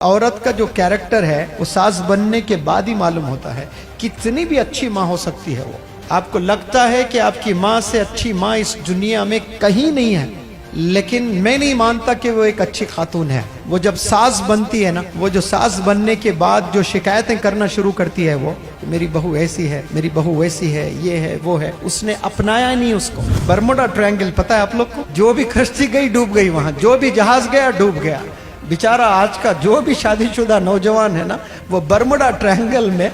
औरत का जो कैरेक्टर है वो सास बनने के बाद ही मालूम होता है। कितनी भी अच्छी माँ हो सकती है वो, आपको लगता है कि आपकी माँ से अच्छी माँ इस दुनिया में कहीं नहीं है, लेकिन मैं नहीं मानता कि वो एक अच्छी खातून है। वो जब सास बनती है ना, वो जो सास बनने के बाद जो शिकायतें करना शुरू करती है वो, मेरी बहू ऐसी है, मेरी बहू वैसी है, ये है वो है, उसने अपनाया नहीं उसको। बर्मुडा ट्रायंगल पता है आप लोग को? जो भी कश्ती गई डूब गई, वहां जो भी जहाज गया डूब गया। बेचारा आज का जो भी शादीशुदा नौजवान है ना, वो बर्मुडा ट्रायंगल में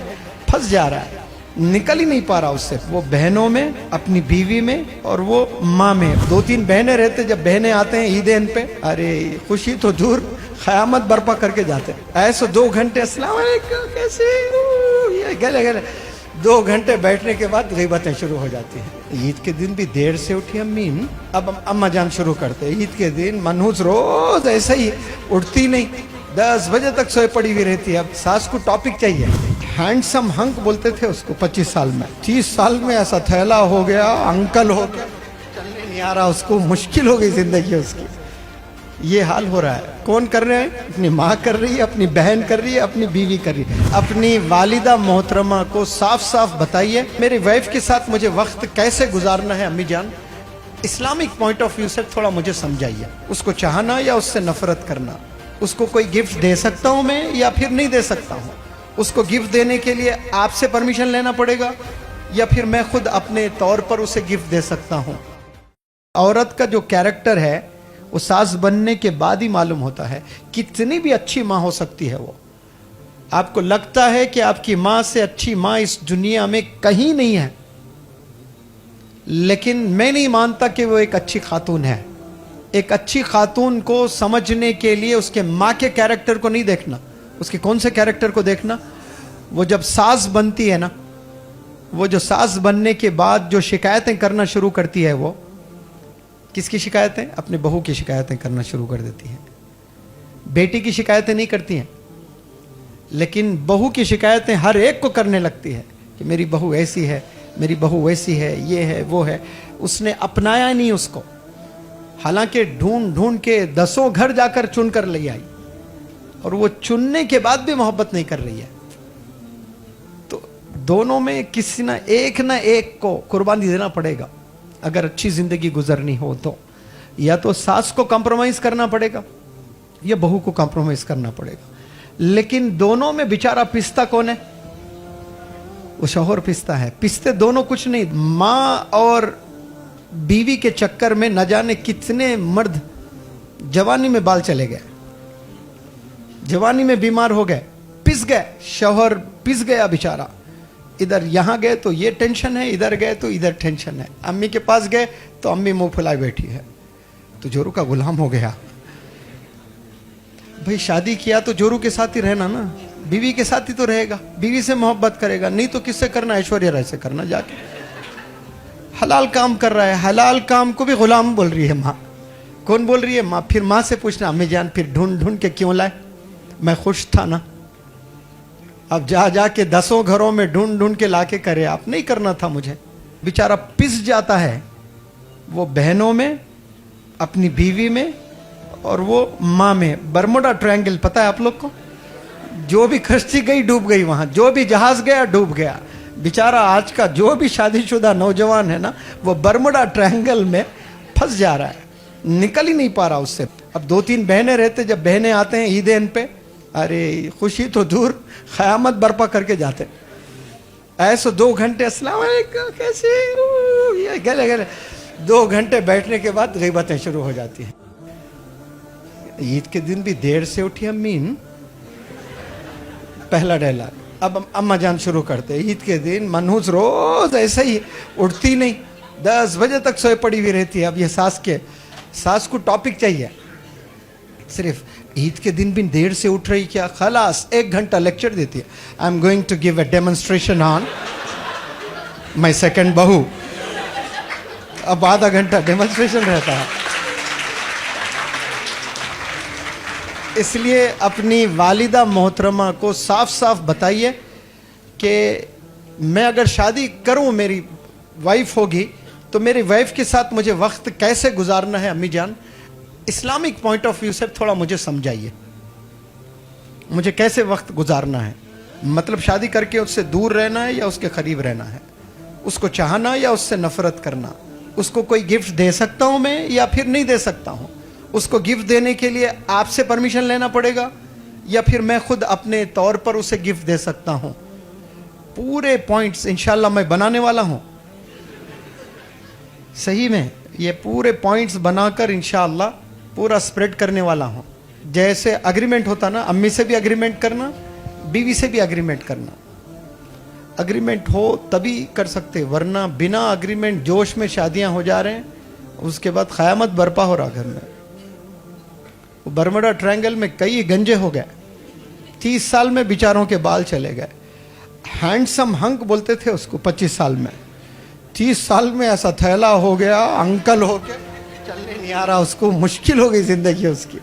फंस जा रहा है, निकल ही नहीं पा रहा उससे। वो बहनों में, अपनी बीवी में और वो माँ में। 2-3 बहनें रहते, जब बहनें आते हैं ईदेन पे, अरे खुशी तो दूर, क़यामत बर्पा करके जाते हैं। ऐसे 2 घंटे अस्सलाम वालेकुम कैसे, ये गले गले 2 घंटे बैठने के बाद ग़ीबतें शुरू हो जाती हैं। ईद के दिन भी देर से उठी अम्मी, अब अम्मा जान शुरू करते। ईद के दिन मनहूस रोज ऐसा ही उठती नहीं, 10 बजे तक सोए पड़ी हुई रहती है। अब सास को टॉपिक चाहिए। हैंडसम हंक बोलते थे उसको 25 साल में। 30 साल में ऐसा थैला हो गया, अंकल हो गया, चलने नहीं आ रहा उसको, मुश्किल हो गई जिंदगी उसकी। ये हाल हो रहा है। कौन कर रहे हैं? अपनी माँ कर रही है, अपनी बहन कर रही है, अपनी बीवी कर रही है। अपनी वालिदा मोहतरमा को साफ साफ बताइए, मेरी वाइफ के साथ मुझे वक्त कैसे गुजारना है अम्मी जान, इस्लामिक पॉइंट ऑफ व्यू से थोड़ा मुझे समझाइए। उसको चाहना या उससे नफरत करना? उसको कोई गिफ्ट दे सकता हूँ मैं या फिर नहीं दे सकता हूँ? उसको गिफ्ट देने के लिए आपसे परमिशन लेना पड़ेगा या फिर मैं खुद अपने तौर पर उसे गिफ्ट दे सकता हूँ? औरत का जो कैरेक्टर है वो सास बनने के बाद ही मालूम होता है। कितनी भी अच्छी माँ हो सकती है वो, आपको लगता है कि आपकी माँ से अच्छी माँ इस दुनिया में कहीं नहीं है, लेकिन मैं नहीं मानता कि वो एक अच्छी खातून है। एक अच्छी खातून को समझने के लिए उसके माँ के कैरेक्टर को नहीं देखना, उसके कौन से कैरेक्टर को देखना? वो जब सास बनती है ना, वो जो सास बनने के बाद जो शिकायतें करना शुरू करती है, वो किसकी शिकायतें? अपने बहू की शिकायतें करना शुरू कर देती है। बेटी की शिकायतें नहीं करती हैं, लेकिन बहू की शिकायतें हर एक को करने लगती है कि मेरी बहू ऐसी है, मेरी बहू वैसी है, ये है वो है। उसने अपनाया नहीं उसको, हालांकि ढूंढ ढूंढ के 10 घर जाकर चुन कर ले आई, और वो चुनने के बाद भी मोहब्बत नहीं कर रही है। तो दोनों में किसी ना एक को कुर्बानी देना पड़ेगा अगर अच्छी जिंदगी गुजरनी हो तो। या तो सास को कॉम्प्रोमाइज करना पड़ेगा या बहू को कॉम्प्रोमाइज करना पड़ेगा, लेकिन दोनों में बेचारा पिसता कौन है? वो शौहर पिसता है। पिसते दोनों कुछ नहीं, माँ और बीवी के चक्कर में न जाने कितने मर्द जवानी में बाल चले गए, जवानी में बीमार हो गए, पिस गए। शौहर पिस गया बेचारा। इधर यहां गए तो ये टेंशन है, इधर गए तो इधर टेंशन है। अम्मी के पास गए तो अम्मी मुंह फुलाए बैठी है, तो जोरू का गुलाम हो गया। भाई शादी किया तो जोरू के साथ ही रहना ना, बीवी के साथ ही तो रहेगा, बीवी से मोहब्बत करेगा, नहीं तो किससे करना? ऐश्वर्या राय से करना जाके। हलाल काम कर रहा है, हलाल काम को भी गुलाम बोल रही है माँ। कौन बोल रही है? माँ। फिर माँ से पूछना, अम्मी जान फिर ढूंढ ढूंढ के क्यों लाए? मैं खुश था ना। अब जा जाके 10 घरों में ढूंढ ढूंढ के लाके करे, आप नहीं करना था मुझे। बेचारा पिस जाता है वो बहनों में, अपनी बीवी में और वो माँ में। बर्मुडा ट्रायंगल पता है आप लोग को? जो भी कश्ती गई डूब गई, वहां जो भी जहाज गया डूब गया। बेचारा आज का जो भी शादीशुदा नौजवान है ना, वो बर्मुडा ट्रायंगल में फंस जा रहा है, निकल ही नहीं पा रहा उससे। अब 2-3 बहनें रहते, जब बहनें आते हैं ईदेन पे, अरे खुशी तो दूर, क़यामत बर्पा करके जाते। ऐसे 2 घंटे अस्सलाम वालेकुम कैसे, ये गले गले 2 घंटे बैठने के बाद ग़ीबतें शुरू हो जाती हैं। ईद के दिन भी देर से उठी अम्मी, पहला डायलॉग। अब अम्मा जान शुरू करते। ईद के दिन मनहूस रोज ऐसा ही उठती नहीं, 10 बजे तक सोए पड़ी हुई रहती है। अब ये सास को टॉपिक चाहिए। सिर्फ ईद के दिन भी देर से उठ रही क्या? खलास 1 घंटा लेक्चर देती है। I am going to give a demonstration on my second बहू। अब आधा घंटा डेमोन्स्ट्रेशन रहता है। इसलिए अपनी वालिदा मोहतरमा को साफ साफ बताइए कि मैं अगर शादी करूं, मेरी वाइफ होगी, तो मेरी वाइफ के साथ मुझे वक्त कैसे गुजारना है अम्मी जान, इस्लामिक पॉइंट ऑफ व्यू से थोड़ा मुझे समझाइए। मुझे कैसे वक्त गुजारना है, मतलब शादी करके उससे दूर रहना है या उसके करीब रहना है, उसको चाहना या उससे नफरत करना, उसको कोई गिफ्ट दे सकता हूं मैं या फिर नहीं दे सकता हूं, उसको गिफ्ट देने के लिए आपसे परमिशन लेना पड़ेगा या फिर मैं खुद अपने तौर पर उसे गिफ्ट दे सकता हूं। पूरे पॉइंट्स इंशाल्लाह मैं बनाने वाला हूं, सही में ये पूरे पॉइंट्स बनाकर इंशाल्लाह पूरा स्प्रेड करने वाला हूं। जैसे अग्रीमेंट होता ना, अम्मी से भी अग्रीमेंट करना, बीवी से भी अग्रीमेंट करना। अग्रीमेंट हो तभी कर सकते, वरना बिना अग्रीमेंट जोश में शादियां हो जा रहे हैं, उसके बाद क़यामत बर्पा हो रहा घर में। बर्मुडा ट्रायंगल में कई गंजे हो गए, 30 साल में बेचारों के बाल चले गए। हैंडसम हंक बोलते थे उसको 25 साल में, 30 साल में ऐसा थैला हो गया, अंकल हो गया, चलने नहीं आ रहा उसको, मुश्किल हो गई जिंदगी उसकी।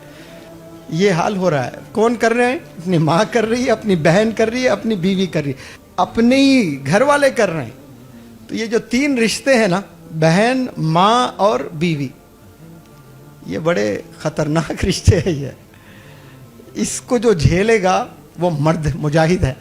ये हाल हो रहा है। कौन कर रहे हैं? अपनी माँ कर रही है, अपनी बहन कर रही है, अपनी बीवी कर रही है, अपने ही घर वाले कर रहे हैं। तो ये जो 3 रिश्ते हैं ना, बहन, माँ और बीवी, ये बड़े खतरनाक रिश्ते हैं। ये इसको जो झेलेगा वो मर्द मुजाहिद है।